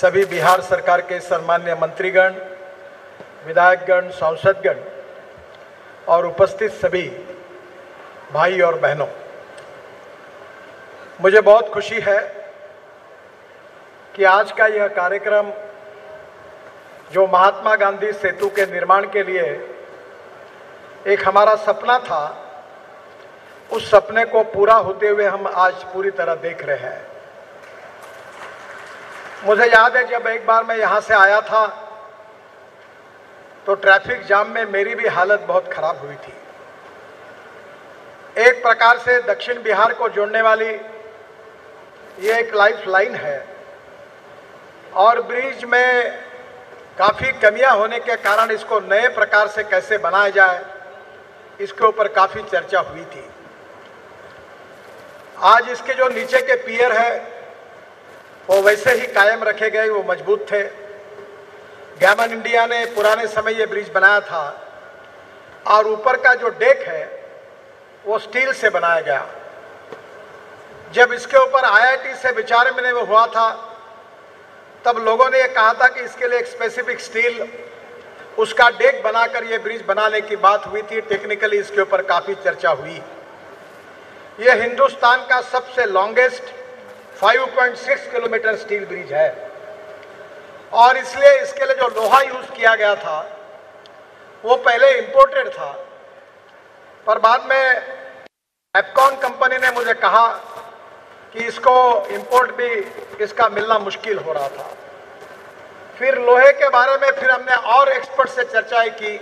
सभी बिहार सरकार के सम्मान्य मंत्रीगण, विधायकगण, सांसदगण और उपस्थित सभी भाई और बहनों, मुझे बहुत खुशी है कि आज का यह कार्यक्रम जो महात्मा गांधी सेतु के निर्माण के लिए एक हमारा सपना था, उस सपने को पूरा होते हुए हम आज पूरी तरह देख रहे हैं। मुझे याद है जब एक बार मैं यहाँ से आया था तो ट्रैफिक जाम में मेरी भी हालत बहुत खराब हुई थी। एक प्रकार से दक्षिण बिहार को जोड़ने वाली ये एक लाइफ लाइन है और ब्रिज में काफ़ी कमियां होने के कारण इसको नए प्रकार से कैसे बनाया जाए, इसके ऊपर काफ़ी चर्चा हुई थी। आज इसके जो नीचे के पियर है वो वैसे ही कायम रखे गए, वो मजबूत थे। गैमन इंडिया ने पुराने समय ये ब्रिज बनाया था और ऊपर का जो डेक है वो स्टील से बनाया गया। जब इसके ऊपर IIT से विचार में वो हुआ था तब लोगों ने ये कहा था कि इसके लिए एक स्पेसिफिक स्टील, उसका डेक बनाकर ये ब्रिज बनाने की बात हुई थी। टेक्निकली इसके ऊपर काफ़ी चर्चा हुई। ये हिंदुस्तान का सबसे लॉन्गेस्ट 5.6 किलोमीटर स्टील ब्रिज है और इसलिए इसके लिए जो लोहा यूज किया गया था वो पहले इंपोर्टेड था, पर बाद में एप्कॉन कंपनी ने मुझे कहा कि इसको इंपोर्ट भी इसका मिलना मुश्किल हो रहा था। फिर लोहे के बारे में फिर हमने और एक्सपर्ट से चर्चाएं की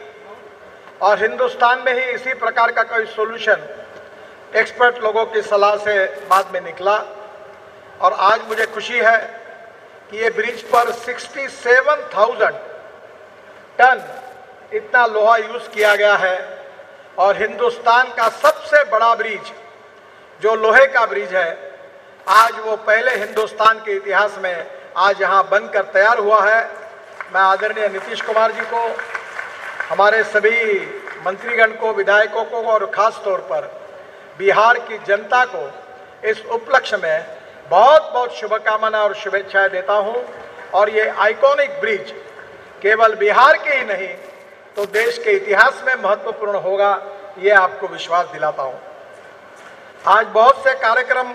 और हिंदुस्तान में ही इसी प्रकार का कोई सॉल्यूशन एक्सपर्ट लोगों की सलाह से बाद में निकला और आज मुझे खुशी है कि ये ब्रिज पर 67,000 टन इतना लोहा यूज किया गया है और हिंदुस्तान का सबसे बड़ा ब्रिज जो लोहे का ब्रिज है, आज वो पहले हिंदुस्तान के इतिहास में आज यहाँ बनकर तैयार हुआ है। मैं आदरणीय नीतीश कुमार जी को, हमारे सभी मंत्रीगण को, विधायकों को और खास तौर पर बिहार की जनता को इस उपलक्ष्य में बहुत बहुत शुभकामनाएं और शुभेच्छाएं देता हूं। और ये आइकॉनिक ब्रिज केवल बिहार के ही नहीं तो देश के इतिहास में महत्वपूर्ण होगा, ये आपको विश्वास दिलाता हूं। आज बहुत से कार्यक्रम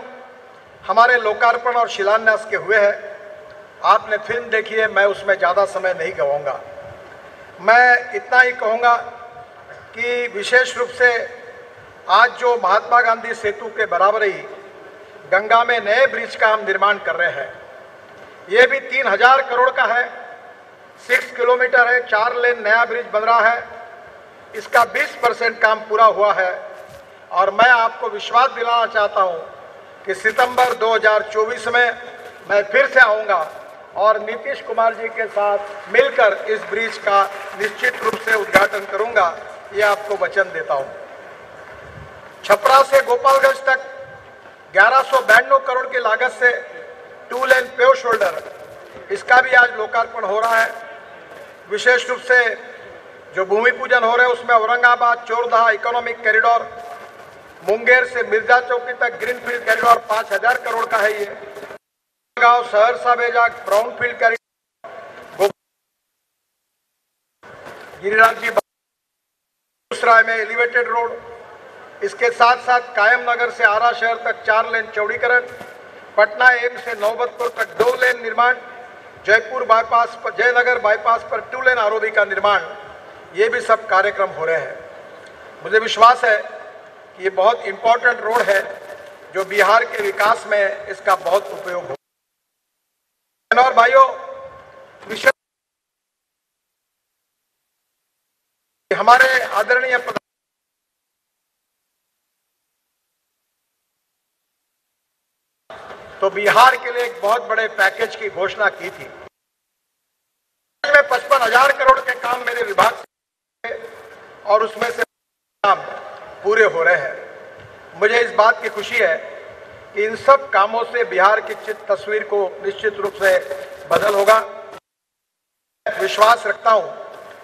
हमारे लोकार्पण और शिलान्यास के हुए हैं। आपने फिल्म देखी है, मैं उसमें ज़्यादा समय नहीं गवाऊंगा। मैं इतना ही कहूँगा कि विशेष रूप से आज जो महात्मा गांधी सेतु के बराबर ही गंगा में नए ब्रिज का हम निर्माण कर रहे हैं, ये भी 3000 करोड़ का है, 6 किलोमीटर है, 4 लेन नया ब्रिज बन रहा है। इसका 20% काम पूरा हुआ है और मैं आपको विश्वास दिलाना चाहता हूं कि सितंबर 2024 में मैं फिर से आऊंगा और नीतीश कुमार जी के साथ मिलकर इस ब्रिज का निश्चित रूप से उद्घाटन करूंगा, ये आपको वचन देता हूं। छपरा से गोपालगंज तक 1192 करोड़ की लागत से 2 लेन पेव शोल्डर, इसका भी आज लोकार्पण हो रहा है। विशेष रूप से जो भूमि पूजन हो रहे हैं उसमें औरंगाबाद चोरदहा इकोनॉमिक कॉरिडोर, मुंगेर से मिर्जा चौकी तक ग्रीनफील्ड कॉरिडोर 5000 करोड़ का है। ये गांव सहरसा बेजा ब्राउनफील्ड कॉरिडोर, गिरिराज जी बेगूसराय में एलिवेटेड रोड, इसके साथ साथ कायम नगर से आरा शहर तक 4 लेन चौड़ीकरण, पटना एम्स से नौबतपुर तक 2 लेन निर्माण, जयपुर बाईपास पर, जयनगर बाईपास पर 2 लेन आरओबी का निर्माण, ये भी सब कार्यक्रम हो रहे हैं। मुझे विश्वास है कि ये बहुत इंपॉर्टेंट रोड है जो बिहार के विकास में इसका बहुत उपयोग हो। और भाइयों, विशेष हमारे आदरणीय तो बिहार के लिए एक बहुत बड़े पैकेज की घोषणा की थी। 55,000 करोड़ के काम मेरे विभाग से और उसमें से काम पूरे हो रहे हैं। मुझे इस बात की खुशी है कि इन सब कामों से बिहार की तस्वीर को निश्चित रूप से बदल होगा। विश्वास रखता हूं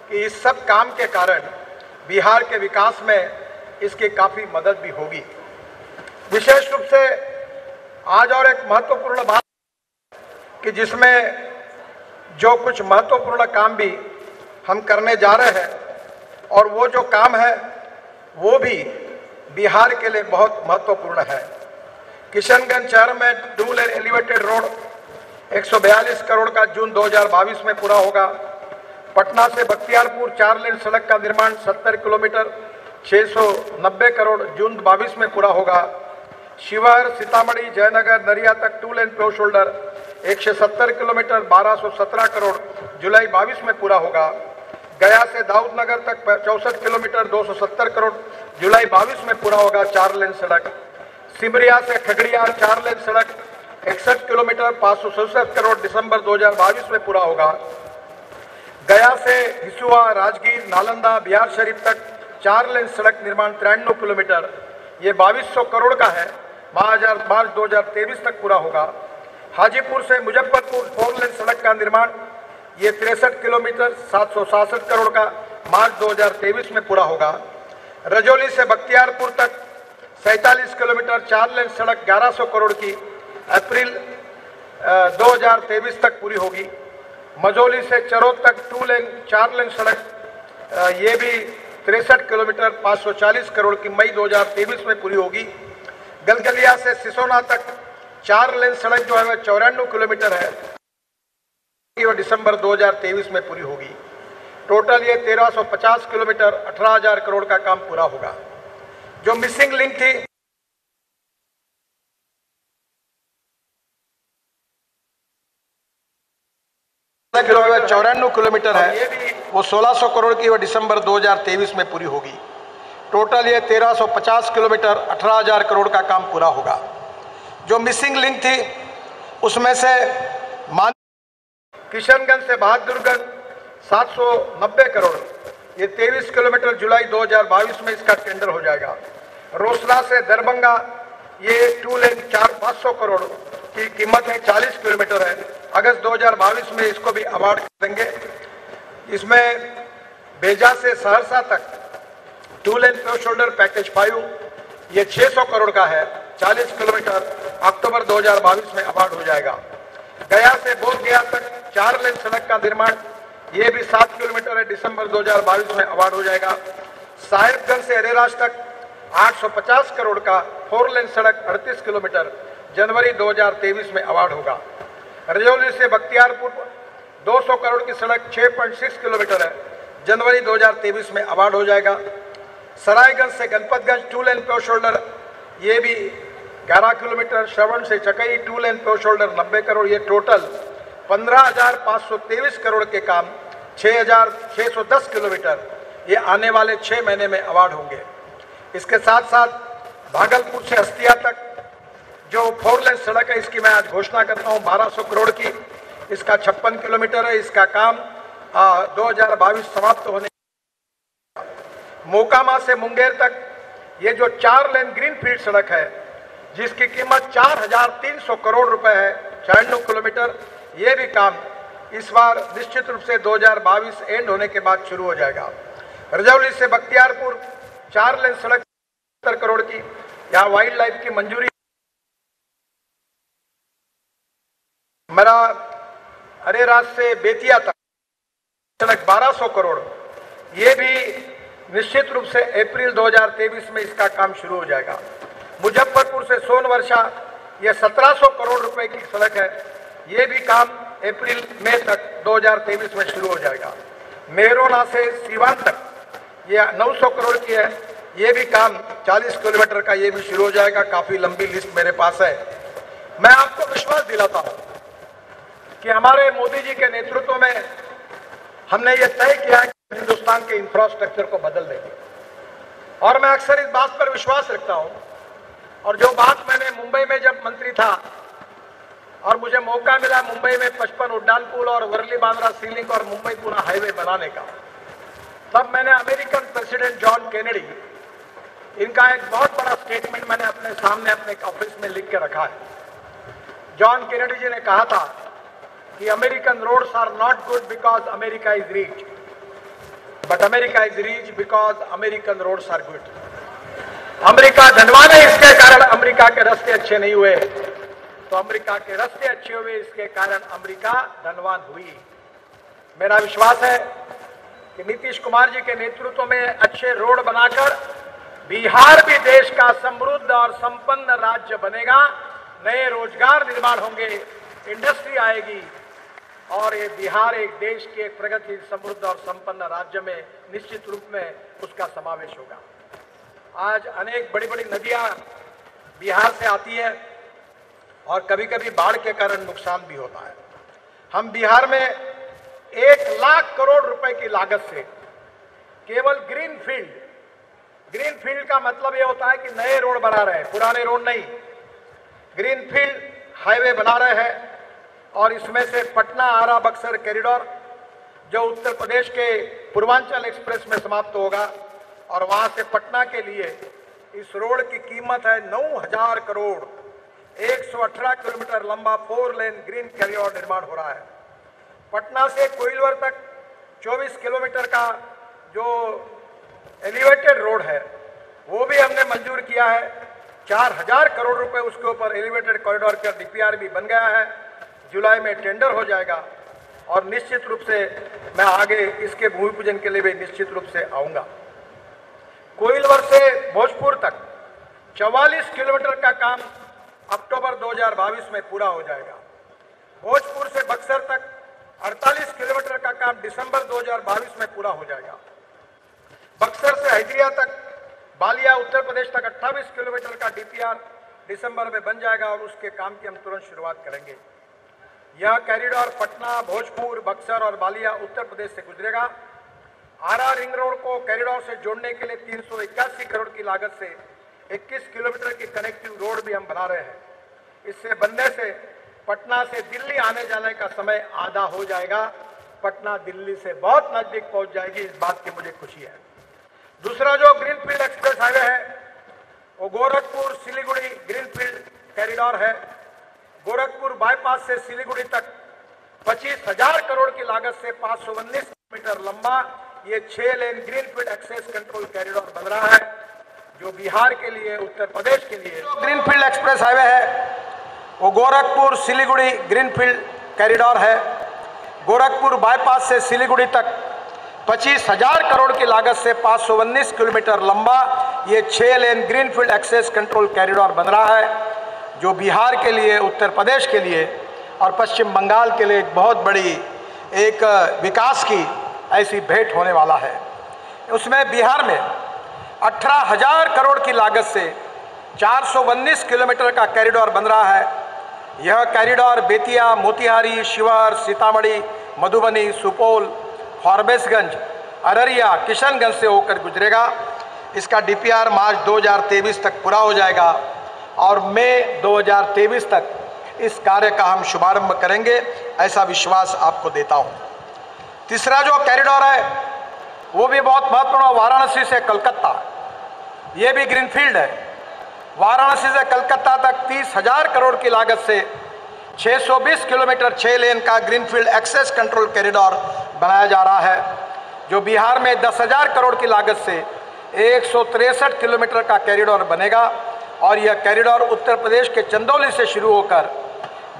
कि इस सब काम के कारण बिहार के विकास में इसकी काफी मदद भी होगी। विशेष रूप से आज और एक महत्वपूर्ण बात कि जिसमें जो कुछ महत्वपूर्ण काम भी हम करने जा रहे हैं, और वो जो काम है वो भी बिहार के लिए बहुत महत्वपूर्ण है। किशनगंज शहर में डुअल एलिवेटेड रोड 142 करोड़ का जून 2022 में पूरा होगा। पटना से बख्तियारपुर 4 लेन सड़क का निर्माण 70 किलोमीटर 690 करोड़ जून 22 में पूरा होगा। शिवहर सीतामढ़ी जयनगर नरिया तक 2 लेन पेव शोल्डर 170 किलोमीटर 1217 करोड़ जुलाई 22 में पूरा होगा। गया से दाऊदनगर तक 64 किलोमीटर 270 करोड़ जुलाई 22 में पूरा होगा 4 लेन सड़क। सिमरिया से खगड़िया 4 लेन सड़क 61 किलोमीटर 567 करोड़ दिसंबर 2022 में पूरा होगा। गया से हिसुआ राजगीर नालंदा बिहार शरीफ तक 4 लेन सड़क निर्माण 93 किलोमीटर, ये 2200 करोड़ का है, मार्च 2023 तक पूरा होगा। हाजीपुर से मुजफ्फरपुर 4 लेन सड़क का निर्माण, ये 63 किलोमीटर 767 करोड़ का मार्च 2023 में पूरा होगा। रजौली से बख्तियारपुर तक 47 किलोमीटर 4 लेन सड़क 1100 करोड़ की अप्रैल 2023 तक पूरी होगी। मझौली से चरोद तक 2 लेन 4 लेन सड़क, ये भी 63 किलोमीटर 540 करोड़ की मई 2023 में पूरी होगी। गलगलिया से सिसोना तक 4 लेन सड़क जो है वह 94 किलोमीटर है, वो दिसंबर 2023 में पूरी होगी। टोटल ये 1350 किलोमीटर 18,000 करोड़ का काम पूरा होगा। जो मिसिंग लिंक थी किलोमीटर 94 किलोमीटर है, ये भी वो 1600 करोड़ की वो दिसंबर 2023 में पूरी होगी। टोटल ये 1350 किलोमीटर 18,000 करोड़ का काम पूरा होगा। जो मिसिंग लिंक थी उसमें से किशनगंज से बहादुरगंज 790 करोड़, ये 23 किलोमीटर जुलाई 2022 में इसका टेंडर हो जाएगा। रोसड़ा से दरभंगा ये 2 लेन 500 करोड़ की कीमत है, 40 किलोमीटर है। अगस्त 2022 में इसको भी अवार्ड देंगे। इसमें बेजा से सहरसा तक 2 लेन पेव शोल्डर पैकेज 5, ये 600 करोड़ का है, 40 किलोमीटर, अक्टूबर 2022 में अवार्ड हो जाएगा। गया से बोधगया तक 4 लेन सड़क का निर्माण, ये भी 7 किलोमीटर है, दिसंबर 2022 में अवार्ड हो जाएगा। साहिबगंज से अरेराज तक 850 करोड़ का 4 लेन सड़क 38 किलोमीटर, जनवरी 2023 में अवार्ड होगा। रजौली से बख्तियारपुर 200 करोड़ की सड़क 6.6 किलोमीटर है, जनवरी 2023 में अवार्ड हो जाएगा। सरायगंज से गणपतगंज 2 लेन पेव शोल्डर, ये भी 11 किलोमीटर। श्रवण से चकई 2 लेन पेव शोल्डर 90 करोड़, ये टोटल 15,523 करोड़ के काम 6,610 किलोमीटर, ये आने वाले 6 महीने में अवार्ड होंगे। इसके साथ साथ भागलपुर से हस्तिया तक जो 4 लेन सड़क है, इसकी मैं आज घोषणा करता हूँ 1200 करोड़ की, इसका 56 किलोमीटर है, इसका काम 2022 समाप्त होने। मोकामा से मुंगेर तक ये जो 4 लेन ग्रीनफील्ड सड़क है, जिसकी कीमत 4,300 करोड़ रुपए है, 96 किलोमीटर, ये भी काम इस बार निश्चित रूप से 2022 एंड होने के बाद शुरू हो जाएगा। रजौली से बख्तियारपुर 4 लेन सड़क 70 करोड़ की, यहाँ वाइल्ड लाइफ की मंजूरी। मेरा अरेराज से बेतिया तक सड़क 1200 करोड़, ये भी निश्चित रूप से अप्रैल 2023 में इसका काम शुरू हो जाएगा। मुजफ्फरपुर से सोनवर्षा ये 1700 करोड़ रुपए की सड़क है, ये भी काम अप्रैल मई तक 2023 में शुरू हो जाएगा। मेहरोना से सीवान तक ये 900 करोड़ की है, ये भी काम 40 किलोमीटर का, ये भी शुरू हो जाएगा। काफी लंबी लिस्ट मेरे पास है। मैं आपको विश्वास दिलाता हूं कि हमारे मोदी जी के नेतृत्व में हमने ये तय किया है कि हिंदुस्तान के इंफ्रास्ट्रक्चर को बदल देंगे, और मैं अक्सर इस बात पर विश्वास रखता हूं। और जो बात मैंने मुंबई में जब मंत्री था और मुझे मौका मिला मुंबई में 55 उड्डान पुल और वर्ली बांद्रा सी लिंक और मुंबई पुणे हाईवे बनाने का, तब मैंने अमेरिकन प्रेसिडेंट जॉन केनेडी, इनका एक बहुत बड़ा स्टेटमेंट मैंने अपने सामने अपने ऑफिस में लिख के रखा है। जॉन केनेडी जी ने कहा था कि American roads are not good because America is rich, but America is rich because American roads are good. America धनवान है, इसके कारण अमेरिका के रास्ते अच्छे नहीं हुए, तो अमेरिका के रास्ते अच्छे हुए, इसके कारण अमेरिका धनवान हुई। मेरा विश्वास है कि नीतीश कुमार जी के नेतृत्व में अच्छे रोड बनाकर बिहार भी देश का समृद्ध और संपन्न राज्य बनेगा। नए रोजगार निर्माण होंगे, इंडस्ट्री आएगी और ये बिहार एक देश के एक प्रगति समृद्ध और संपन्न राज्य में निश्चित रूप में उसका समावेश होगा। आज अनेक बड़ी बड़ी नदियां बिहार से आती है और कभी कभी बाढ़ के कारण नुकसान भी होता है। हम बिहार में 1 लाख करोड़ रुपए की लागत से केवल ग्रीन फील्ड का मतलब यह होता है कि नए रोड बना रहे हैं, पुराने रोड नहीं, ग्रीन फील्ड हाईवे बना रहे हैं। और इसमें से पटना आरा बक्सर कॉरिडोर जो उत्तर प्रदेश के पूर्वांचल एक्सप्रेस में समाप्त होगा और वहां से पटना के लिए इस रोड की कीमत है 9,000 करोड़। 118 किलोमीटर लंबा 4 लेन ग्रीन कॉरिडोर निर्माण हो रहा है। पटना से कोइलवर तक 24 किलोमीटर का जो एलिवेटेड रोड है वो भी हमने मंजूर किया है। 4,000 करोड़ रुपए उसके ऊपर एलिवेटेड कॉरिडोर का डीपीआर भी बन गया है। जुलाई में टेंडर हो जाएगा और निश्चित रूप से मैं आगे इसके भूमि पूजन के लिए भी निश्चित रूप से आऊंगा। कोइलवर से भोजपुर तक 44 किलोमीटर का काम अक्टूबर 2022 में पूरा हो जाएगा। भोजपुर से बक्सर तक 48 किलोमीटर का काम दिसंबर 2022 में पूरा हो जाएगा। बक्सर से हल्दिया तक बालिया उत्तर प्रदेश तक 28 किलोमीटर का डीपीआर दिसंबर में बन जाएगा और उसके काम की हम तुरंत शुरुआत करेंगे। यह कॉरिडोर पटना, भोजपुर, बक्सर और बालिया उत्तर प्रदेश से गुजरेगा। आरा रिंग रोड को कॉरिडोर से जोड़ने के लिए 381 करोड़ की लागत से 21 किलोमीटर की कनेक्टिव रोड भी हम बना रहे हैं। इससे बनने से पटना से दिल्ली आने जाने का समय आधा हो जाएगा। पटना दिल्ली से बहुत नजदीक पहुंच जाएगी, इस बात की मुझे खुशी है। दूसरा जो ग्रीनफील्ड एक्सप्रेस हाईवे है वो गोरखपुर सिलीगुड़ी ग्रीनफील्ड कॉरिडोर है। गोरखपुर बाईपास से सिलीगुड़ी तक 25,000 करोड़ की लागत से 519 किलोमीटर लंबा ये 6 lane greenfield access control corridor बन रहा है जो बिहार के लिए, उत्तर प्रदेश के लिए ग्रीनफील्ड एक्सप्रेस हाईवे है वो गोरखपुर सिलीगुड़ी ग्रीनफील्ड कॉरिडोर है। गोरखपुर बाईपास से सिलीगुड़ी तक 25,000 करोड़ की लागत से 519 किलोमीटर लंबा ये 6 lane greenfield access control corridor बन रहा है जो बिहार के लिए, उत्तर प्रदेश के लिए और पश्चिम बंगाल के लिए एक बहुत बड़ी एक विकास की ऐसी भेंट होने वाला है। उसमें बिहार में 18,000 करोड़ की लागत से 419 किलोमीटर का कॉरिडोर बन रहा है। यह कॉरिडोर बेतिया, मोतिहारी, शिवहर, सीतामढ़ी, मधुबनी, सुपौल, फॉरबिसगंज, अररिया, किशनगंज से होकर गुजरेगा। इसका डीपीआर मार्च 2023 तक पूरा हो जाएगा और मई 2023 तक इस कार्य का हम शुभारंभ करेंगे, ऐसा विश्वास आपको देता हूं। तीसरा जो कॉरिडोर है वो भी बहुत महत्वपूर्ण, वाराणसी से कलकत्ता, ये भी ग्रीनफील्ड है। वाराणसी से कलकत्ता तक 30,000 करोड़ की लागत से 620 किलोमीटर 6 लेन का ग्रीनफील्ड एक्सेस कंट्रोल कॉरिडोर बनाया जा रहा है जो बिहार में 10,000 करोड़ की लागत से 163 किलोमीटर का कॉरिडोर बनेगा। और यह कॉरिडोर उत्तर प्रदेश के चंदौली से शुरू होकर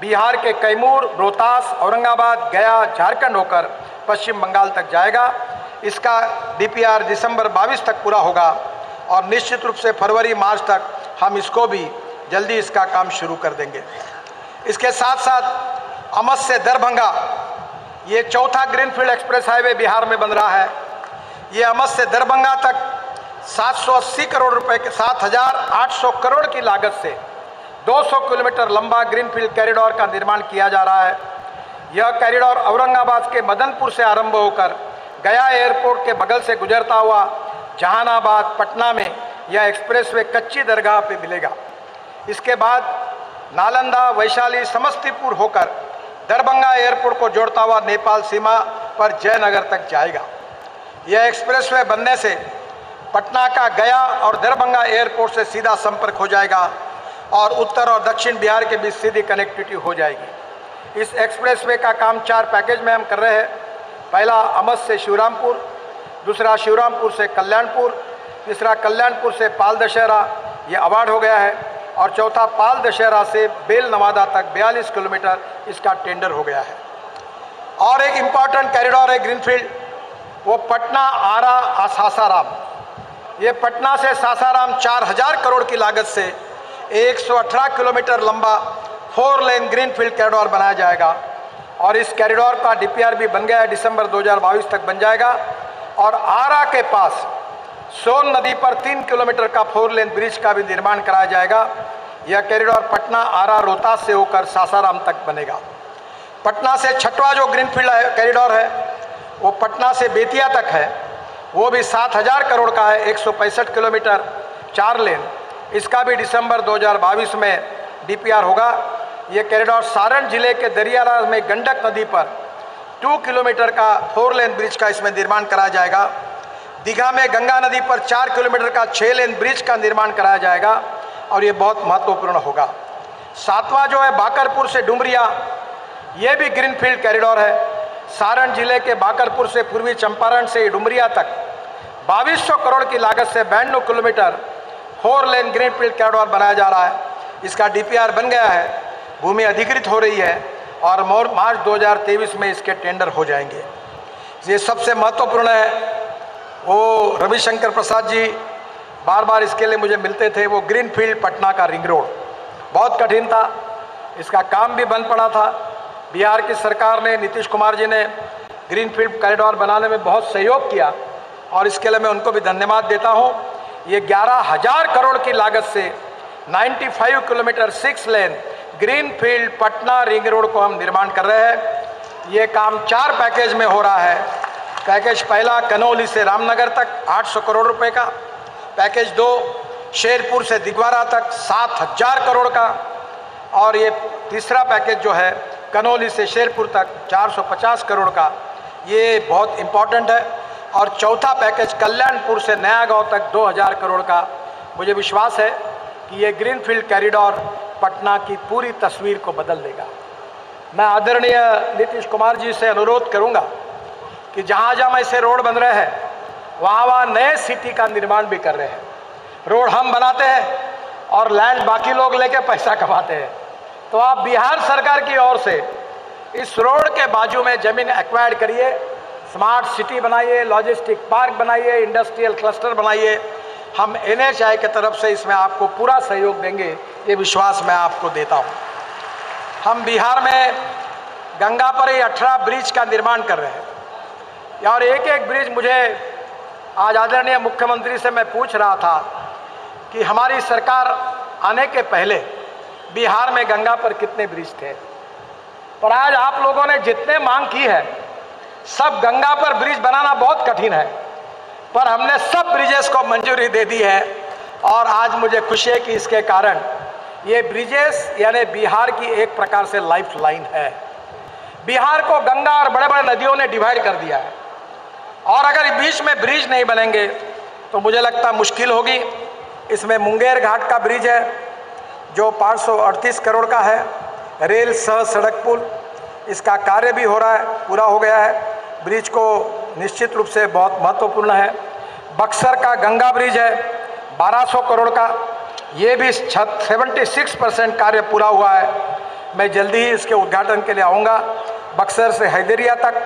बिहार के कैमूर, रोहतास, औरंगाबाद, गया, झारखंड होकर पश्चिम बंगाल तक जाएगा। इसका डीपीआर दिसंबर 22 तक पूरा होगा और निश्चित रूप से फरवरी मार्च तक हम इसको भी जल्दी इसका काम शुरू कर देंगे। इसके साथ साथ अमस से दरभंगा ये चौथा ग्रीनफील्ड एक्सप्रेस हाईवे बिहार में बन रहा है। ये अमस से दरभंगा तक 780 करोड़ रुपए के 7,800 करोड़ की लागत से 200 किलोमीटर लंबा ग्रीनफील्ड कॉरिडोर का निर्माण किया जा रहा है। यह कॉरिडोर औरंगाबाद के मदनपुर से आरंभ होकर गया एयरपोर्ट के बगल से गुजरता हुआ जहानाबाद, पटना में यह एक्सप्रेसवे कच्ची दरगाह पे मिलेगा। इसके बाद नालंदा, वैशाली, समस्तीपुर होकर दरभंगा एयरपोर्ट को जोड़ता हुआ नेपाल सीमा पर जयनगर तक जाएगा। यह एक्सप्रेसवे बनने से पटना का गया और दरभंगा एयरपोर्ट से सीधा संपर्क हो जाएगा और उत्तर और दक्षिण बिहार के बीच सीधी कनेक्टिविटी हो जाएगी। इस एक्सप्रेसवे का काम 4 पैकेज में हम कर रहे हैं। पहला अमस से शिवरामपुर, दूसरा शिवरामपुर से कल्याणपुर, तीसरा कल्याणपुर से पाल दशहरा, ये अवार्ड हो गया है, और चौथा पाल दशहरा से बेल नवादा तक 42 किलोमीटर इसका टेंडर हो गया है। और एक इम्पॉर्टेंट कॉरिडोर है ग्रीनफील्ड, वो पटना आरा सासाराम। ये पटना से सासाराम 4000 करोड़ की लागत से 118 किलोमीटर लंबा 4 लेन ग्रीनफील्ड कॉरिडोर बनाया जाएगा और इस कॉरिडोर का डीपीआर भी बन गया है, दिसंबर 2022 तक बन जाएगा। और आरा के पास सोन नदी पर 3 किलोमीटर का 4 लेन ब्रिज का भी निर्माण कराया जाएगा। यह कॉरिडोर पटना आरा रोहतास से होकर सासाराम तक बनेगा। पटना से छठवां जो ग्रीनफील्ड कॉरिडोर है वो पटना से बेतिया तक है, वो भी 7000 करोड़ का है, 165 किलोमीटर 4 लेन। इसका भी दिसंबर 2022 में डीपीआर होगा। ये कॉरिडोर सारण जिले के दरियाराज में गंडक नदी पर 2 किलोमीटर का 4 लेन ब्रिज का इसमें निर्माण कराया जाएगा। दीघा में गंगा नदी पर 4 किलोमीटर का 6 लेन ब्रिज का निर्माण कराया जाएगा और ये बहुत महत्वपूर्ण होगा। सातवां जो है बाकरपुर से डुमरिया, ये भी ग्रीनफील्ड कॉरिडोर है। सारण जिले के बाकरपुर से पूर्वी चंपारण से डुमरिया तक 2200 करोड़ की लागत से 92 किलोमीटर 4 लेन ग्रीनफील्ड कॉरिडोर बनाया जा रहा है। इसका डीपीआर बन गया है, भूमि अधिकृत हो रही है और मार्च 2023 में इसके टेंडर हो जाएंगे। ये सबसे महत्वपूर्ण है। वो रविशंकर प्रसाद जी बार बार इसके लिए मुझे मिलते थे। वो ग्रीनफील्ड पटना का रिंग रोड बहुत कठिन था, इसका काम भी बंद पड़ा था। बिहार की सरकार ने, नीतीश कुमार जी ने ग्रीनफील्ड कॉरिडोर बनाने में बहुत सहयोग किया और इसके लिए मैं उनको भी धन्यवाद देता हूं। ये 11000 करोड़ की लागत से 95 kilometre 6 lane greenfield Patna ring road को हम निर्माण कर रहे हैं। ये काम 4 पैकेज में हो रहा है। पैकेज पहला कनौली से रामनगर तक 800 करोड़ रुपए का, पैकेज 2 शेरपुर से दिगवारा तक 7000 करोड़ का, और ये तीसरा पैकेज जो है कनौली से शेरपुर तक 450 करोड़ का, ये बहुत इम्पॉर्टेंट है। और चौथा पैकेज कल्याणपुर से नया गांव तक 2000 करोड़ का। मुझे विश्वास है कि ये ग्रीनफील्ड कॉरिडोर पटना की पूरी तस्वीर को बदल देगा। मैं आदरणीय नीतीश कुमार जी से अनुरोध करूंगा कि जहाँ जहाँ ऐसे रोड बन रहे हैं वहाँ वहाँ नए सिटी का निर्माण भी कर रहे हैं। रोड हम बनाते हैं और लैंड बाकी लोग लेके पैसा कमाते हैं, तो आप बिहार सरकार की ओर से इस रोड के बाजू में ज़मीन एक्वायर्ड करिए, स्मार्ट सिटी बनाइए, लॉजिस्टिक पार्क बनाइए, इंडस्ट्रियल क्लस्टर बनाइए। हम NHAI की तरफ से इसमें आपको पूरा सहयोग देंगे, ये विश्वास मैं आपको देता हूँ। हम बिहार में गंगा पर ही 18 ब्रिज का निर्माण कर रहे हैं और एक एक ब्रिज, मुझे आज आदरणीय मुख्यमंत्री से मैं पूछ रहा था कि हमारी सरकार आने के पहले बिहार में गंगा पर कितने ब्रिज थे, पर आज आप लोगों ने जितने मांग की है, सब गंगा पर ब्रिज बनाना बहुत कठिन है, पर हमने सब ब्रिजेस को मंजूरी दे दी है। और आज मुझे खुशी है कि इसके कारण ये ब्रिजेस यानी बिहार की एक प्रकार से लाइफ लाइन है। बिहार को गंगा और बड़े बड़े नदियों ने डिवाइड कर दिया है और अगर बीच में ब्रिज नहीं बनेंगे तो मुझे लगता मुश्किल होगी। इसमें मुंगेर घाट का ब्रिज है जो 538 करोड़ का है, रेल सह सड़क पुल, इसका कार्य भी हो रहा है, पूरा हो गया है। ब्रिज को निश्चित रूप से बहुत महत्वपूर्ण है। बक्सर का गंगा ब्रिज है 1200 करोड़ का, ये भी 76% कार्य पूरा हुआ है। मैं जल्दी ही इसके उद्घाटन के लिए आऊँगा। बक्सर से हैदरिया तक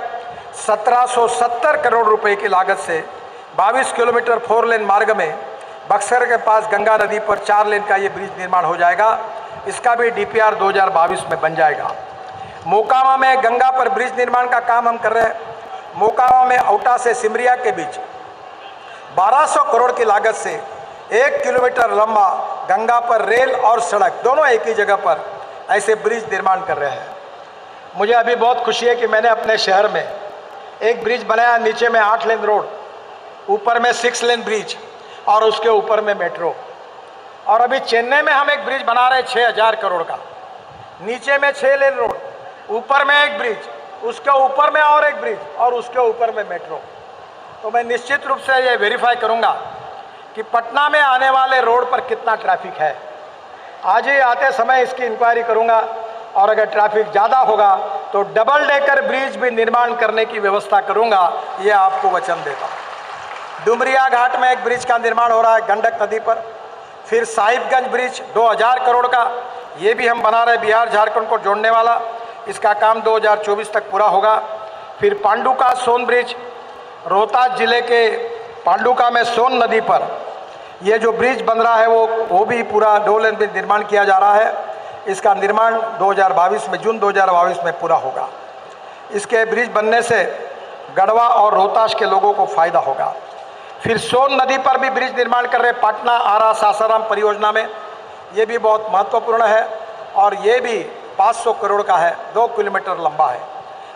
1770 करोड़ रुपए की लागत से 22 किलोमीटर 4 लेन मार्ग में बक्सर के पास गंगा नदी पर 4 लेन का ये ब्रिज निर्माण हो जाएगा। इसका भी डीपीआर 2022 में बन जाएगा। मोकामा में गंगा पर ब्रिज निर्माण का काम हम कर रहे हैं। मोकामा में औटा से सिमरिया के बीच 1200 करोड़ की लागत से 1 किलोमीटर लंबा गंगा पर रेल और सड़क दोनों एक ही जगह पर ऐसे ब्रिज निर्माण कर रहे हैं। मुझे अभी बहुत खुशी है कि मैंने अपने शहर में एक ब्रिज बनाया, नीचे में 8 लेन रोड, ऊपर में 6 लेन ब्रिज और उसके ऊपर में मेट्रो। और अभी चेन्नई में हम एक ब्रिज बना रहे हैं 6000 करोड़ का, नीचे में 6 लेन रोड, ऊपर में एक ब्रिज, उसके ऊपर में और एक ब्रिज और उसके ऊपर में मेट्रो। तो मैं निश्चित रूप से ये वेरीफाई करूंगा कि पटना में आने वाले रोड पर कितना ट्रैफिक है। आज ही आते समय इसकी इंक्वायरी करूंगा और अगर ट्रैफिक ज़्यादा होगा तो डबल डेकर ब्रिज भी निर्माण करने की व्यवस्था करूंगा, ये आपको वचन देता हूँ। डुमरिया घाट में एक ब्रिज का निर्माण हो रहा है गंडक नदी पर। फिर साहिबगंज ब्रिज 2000 करोड़ का, ये भी हम बना रहे, बिहार झारखंड को जोड़ने वाला। इसका काम 2024 तक पूरा होगा। फिर पांडुका सोन ब्रिज, रोहतास जिले के पांडुका में सोन नदी पर ये जो ब्रिज बन रहा है वो भी पूरा 2 लेन में निर्माण किया जा रहा है। इसका निर्माण 2022 में, जून 2022 में पूरा होगा। इसके ब्रिज बनने से गढ़वा और रोहतास के लोगों को फायदा होगा। फिर सोन नदी पर भी ब्रिज निर्माण कर रहे पटना आरा सासाराम परियोजना में, ये भी बहुत महत्वपूर्ण है और ये भी 500 करोड़ का है, 2 किलोमीटर लंबा है।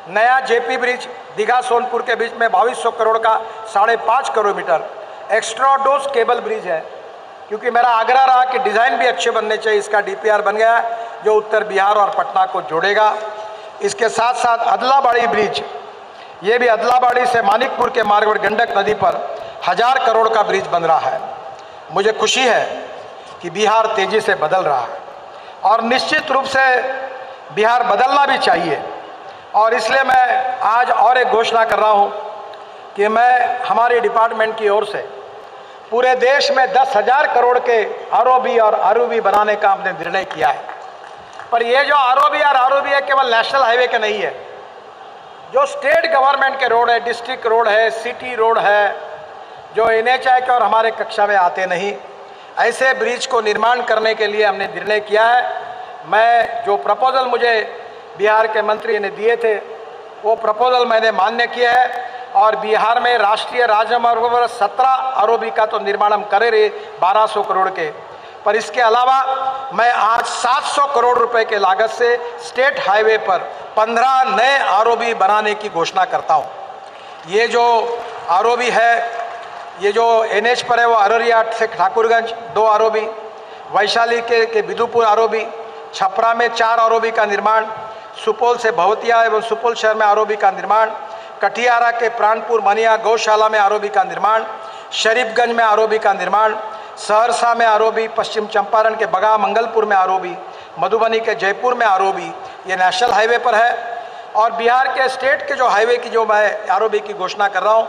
नया जेपी ब्रिज दीघा सोनपुर के बीच में 2200 करोड़ का 5.5 kilometre extra dose cable bridge है, क्योंकि मेरा आग्रह रहा कि डिज़ाइन भी अच्छे बनने चाहिए। इसका डीपीआर बन गया है जो उत्तर बिहार और पटना को जोड़ेगा। इसके साथ साथ अदलाबाड़ी ब्रिज, ये भी अदलाबाड़ी से मानिकपुर के मार्ग पर गंडक नदी पर 1000 करोड़ का ब्रिज बन रहा है। मुझे खुशी है कि बिहार तेजी से बदल रहा है और निश्चित रूप से बिहार बदलना भी चाहिए। और इसलिए मैं आज और एक घोषणा कर रहा हूँ कि मैं हमारे डिपार्टमेंट की ओर से पूरे देश में 10,000 करोड़ के आरओबी और आरओबी बनाने का हमने निर्णय किया है। पर ये जो आरओबी और आरओबी है केवल नेशनल हाईवे के नहीं है, जो स्टेट गवर्नमेंट के रोड है, डिस्ट्रिक्ट रोड है, सिटी रोड है, जो एनएचआई के और हमारे कक्षा में आते नहीं, ऐसे ब्रिज को निर्माण करने के लिए हमने निर्णय किया है। मैं जो प्रपोजल मुझे बिहार के मंत्री ने दिए थे वो प्रपोजल मैंने मान्य किया है और बिहार में राष्ट्रीय राजमार्गों पर 17 आरओबी का तो निर्माण हम करे रहे 1200 करोड़ के, पर इसके अलावा मैं आज 700 करोड़ रुपए के लागत से स्टेट हाईवे पर 15 नए आरओबी बनाने की घोषणा करता हूँ। ये जो आरओबी है, ये जो एनएच पर है वो अररिया से ठाकुरगंज 2 आरओबी, वैशाली के बिदुपुर आरओबी, छपरा में 4 आरओबी का निर्माण, सुपौल से भवतिया एवं सुपौल शहर में आरओबी का निर्माण, कटिहारा के प्राणपुर मनिया गौशाला में आरओबी का निर्माण, शरीफगंज में आरओबी का निर्माण, सहरसा में आरओबी, पश्चिम चंपारण के बगा मंगलपुर में आरओबी, मधुबनी के जयपुर में आरओबी, ये नेशनल हाईवे पर है। और बिहार के स्टेट के जो हाईवे की जो मैं आरओबी की घोषणा कर रहा हूँ,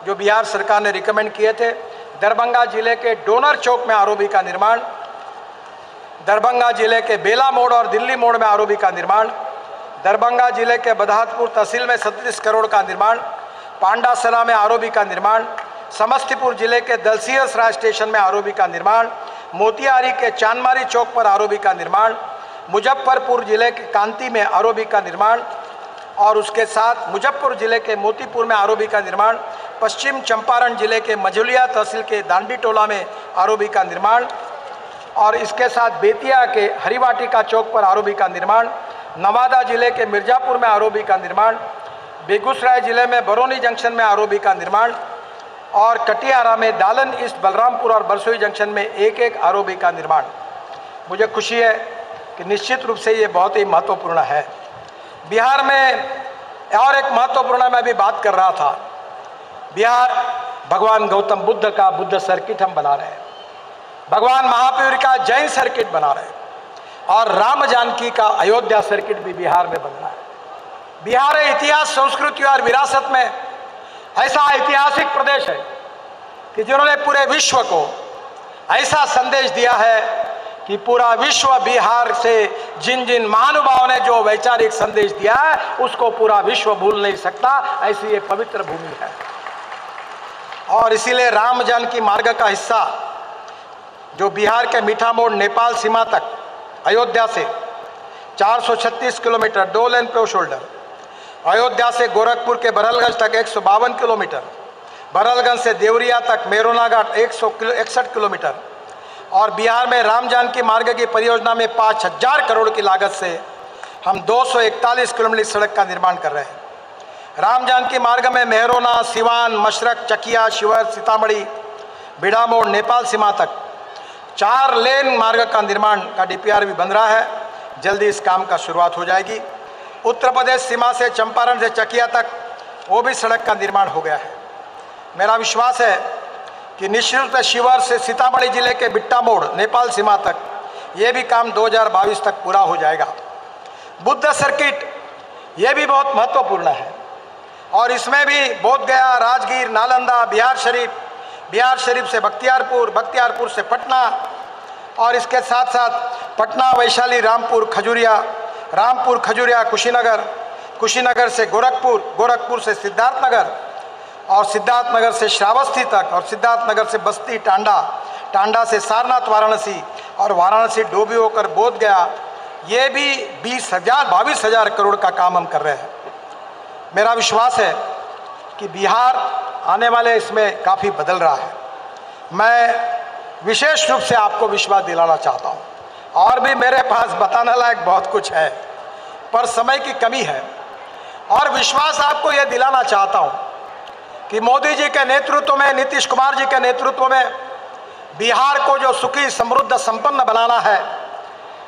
जो बिहार सरकार ने रिकमेंड किए थे, दरभंगा जिले के डोनर चौक में आरओबी का निर्माण, दरभंगा जिले के बेला मोड़ और दिल्ली मोड़ में आरओबी का निर्माण, दरभंगा जिले के बदहातपुर तहसील में 37 करोड़ का निर्माण, पांडासरा में आरओबी का निर्माण, समस्तीपुर जिले के दलसिंहसराय स्टेशन में आरओबी का निर्माण, मोतिहारी के चांदमारी चौक पर आरओबी का निर्माण, मुजफ्फरपुर जिले के कांती में आरओबी का निर्माण और उसके साथ मुजफ्फरपुर जिले के मोतीपुर में आरओबी का निर्माण, पश्चिम चंपारण जिले के मझुलिया तहसील के दांडी टोला में आरओबी का निर्माण और इसके साथ बेतिया के हरिवाटिका चौक पर आरओबी का निर्माण, नवादा जिले के मिर्जापुर में आरओबी का निर्माण, बेगूसराय जिले में बरौनी जंक्शन में आरओबी का निर्माण और कटिहारा में दालन ईस्ट बलरामपुर और बरसोई जंक्शन में एक आरओबी का निर्माण। मुझे खुशी है कि निश्चित रूप से ये बहुत ही महत्वपूर्ण है। बिहार में और एक महत्वपूर्ण मैं अभी बात कर रहा था, बिहार भगवान गौतम बुद्ध का बुद्ध सर्किट हम बना रहे हैं, भगवान महावीर का जैन सर्किट बना रहे हैं और राम जानकी का अयोध्या सर्किट भी बिहार में बन रहा है। बिहार इतिहास, संस्कृति और विरासत में ऐसा ऐतिहासिक प्रदेश है कि जिन्होंने पूरे विश्व को ऐसा संदेश दिया है कि पूरा विश्व बिहार से जिन जिन महानुभावों ने जो वैचारिक संदेश दिया है उसको पूरा विश्व भूल नहीं सकता, ऐसी ये पवित्र भूमि है। और इसीलिए राम जानकी मार्ग का हिस्सा जो बिहार के मीठा मोड़ नेपाल सीमा तक अयोध्या से 436 किलोमीटर 2 लेन पे शोल्डर, अयोध्या से गोरखपुर के बरहलगंज तक 152 किलोमीटर, बरहलगंज से देवरिया तक मेरोना घाट 161 किलोमीटर और बिहार में राम जानकी मार्ग की परियोजना में 5000 करोड़ की लागत से हम 241 किलोमीटर सड़क का निर्माण कर रहे हैं। राम जानकी मार्ग में मेहरोना, सिवान, मशरक, चकिया, शिवर, सीतामढ़ी, बिड़ा मोड़, नेपाल सीमा तक 4 लेन मार्ग का निर्माण का डीपीआर भी बन रहा है। जल्दी इस काम का शुरुआत हो जाएगी। उत्तर प्रदेश सीमा से चंपारण से चकिया तक वो भी सड़क का निर्माण हो गया है। मेरा विश्वास है कि निश्चित रूप से शिवर से सीतामढ़ी जिले के बिट्टा मोड़ नेपाल सीमा तक ये भी काम 2022 तक पूरा हो जाएगा। बुद्ध सर्किट ये भी बहुत महत्वपूर्ण है और इसमें भी बोधगया, राजगीर, नालंदा, बिहार शरीफ से बख्तियारपुर, बख्तियारपुर से पटना और इसके साथ साथ पटना, वैशाली, रामपुर, खजुरिया, कुशीनगर, कुशीनगर से गोरखपुर, गोरखपुर से सिद्धार्थनगर और सिद्धार्थनगर से श्रावस्ती तक और सिद्धार्थनगर से बस्ती टांडा, टांडा से सारनाथ वाराणसी और वाराणसी डोभी होकर बोध गया। ये भी 22,000 करोड़ का काम हम कर रहे हैं। मेरा विश्वास है कि बिहार आने वाले इसमें काफ़ी बदल रहा है। मैं विशेष रूप से आपको विश्वास दिलाना चाहता हूँ, और भी मेरे पास बताने लायक बहुत कुछ है पर समय की कमी है, और विश्वास आपको यह दिलाना चाहता हूँ कि मोदी जी के नेतृत्व में, नीतीश कुमार जी के नेतृत्व में बिहार को जो सुखी, समृद्ध, संपन्न बनाना है,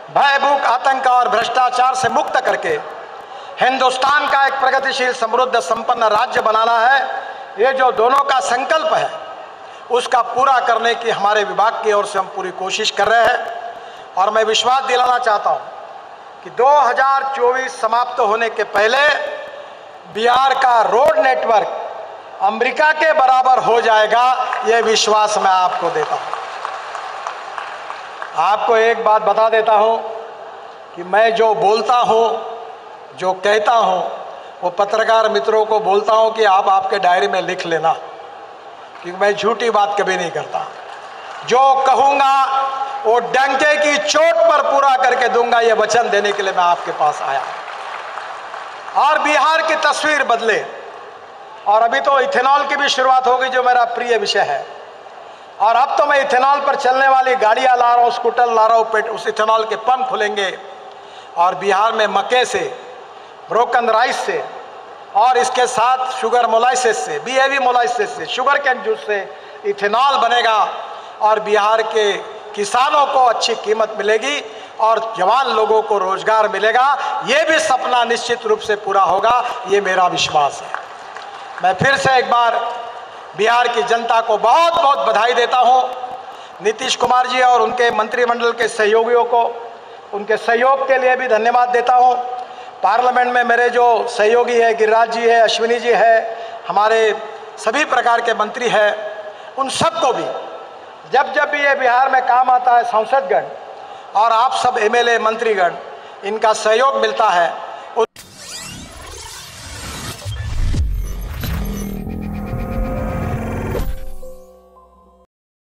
भय, भूख, आतंक और भ्रष्टाचार से मुक्त करके हिंदुस्तान का एक प्रगतिशील, समृद्ध, संपन्न राज्य बनाना है, ये जो दोनों का संकल्प है उसका पूरा करने की हमारे विभाग की ओर से हम पूरी कोशिश कर रहे हैं। और मैं विश्वास दिलाना चाहता हूँ कि 2024 समाप्त होने के पहले बिहार का रोड नेटवर्क अमेरिका के बराबर हो जाएगा, यह विश्वास मैं आपको देता हूँ। आपको एक बात बता देता हूँ कि मैं जो बोलता हूँ, जो कहता हूँ, वो पत्रकार मित्रों को बोलता हूँ कि आप आपके डायरी में लिख लेना, क्योंकि मैं झूठी बात कभी नहीं करता। जो कहूँगा वो डंके की चोट पर पूरा करके दूंगा, ये वचन देने के लिए मैं आपके पास आया। और बिहार की तस्वीर बदले, और अभी तो इथेनॉल की भी शुरुआत होगी जो मेरा प्रिय विषय है, और अब तो मैं इथेनॉल पर चलने वाली गाड़ियाँ ला रहा हूँ, स्कूटर ला रहा हूँ, उस इथेनॉल के पंप खुलेंगे और बिहार में मक्के से, ब्रोकन राइस से और इसके साथ शुगर मोलाइसिस से, BAV मोलाइसिस से, शुगर कैन जूस से इथेनॉल बनेगा और बिहार के किसानों को अच्छी कीमत मिलेगी और जवान लोगों को रोजगार मिलेगा। ये भी सपना निश्चित रूप से पूरा होगा, ये मेरा विश्वास है। मैं फिर से एक बार बिहार की जनता को बहुत बहुत बधाई देता हूँ। नीतीश कुमार जी और उनके मंत्रिमंडल के सहयोगियों को उनके सहयोग के लिए भी धन्यवाद देता हूँ। पार्लियामेंट में मेरे जो सहयोगी है, गिरिराज जी है, अश्विनी जी है, हमारे सभी प्रकार के मंत्री हैं, उन सबको भी जब जब भी ये बिहार में काम आता है, सांसदगण और आप सब MLA मंत्रीगण, इनका सहयोग मिलता है